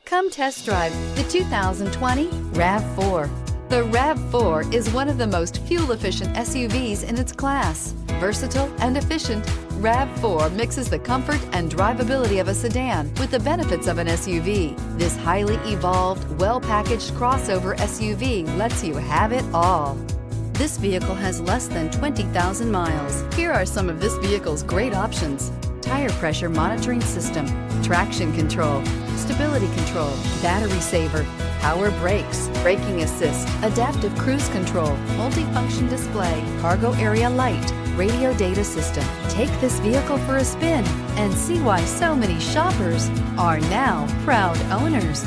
Come test drive the 2020 RAV4. The RAV4 is one of the most fuel-efficient SUVs in its class. Versatile and efficient, RAV4 mixes the comfort and drivability of a sedan with the benefits of an SUV. This highly evolved, well-packaged crossover SUV lets you have it all. This vehicle has less than 20,000 miles. Here are some of this vehicle's great options: tire pressure monitoring system, traction control, stability control, battery saver, power brakes, braking assist, adaptive cruise control, multifunction display, cargo area light, radio data system. Take this vehicle for a spin and see why so many shoppers are now proud owners.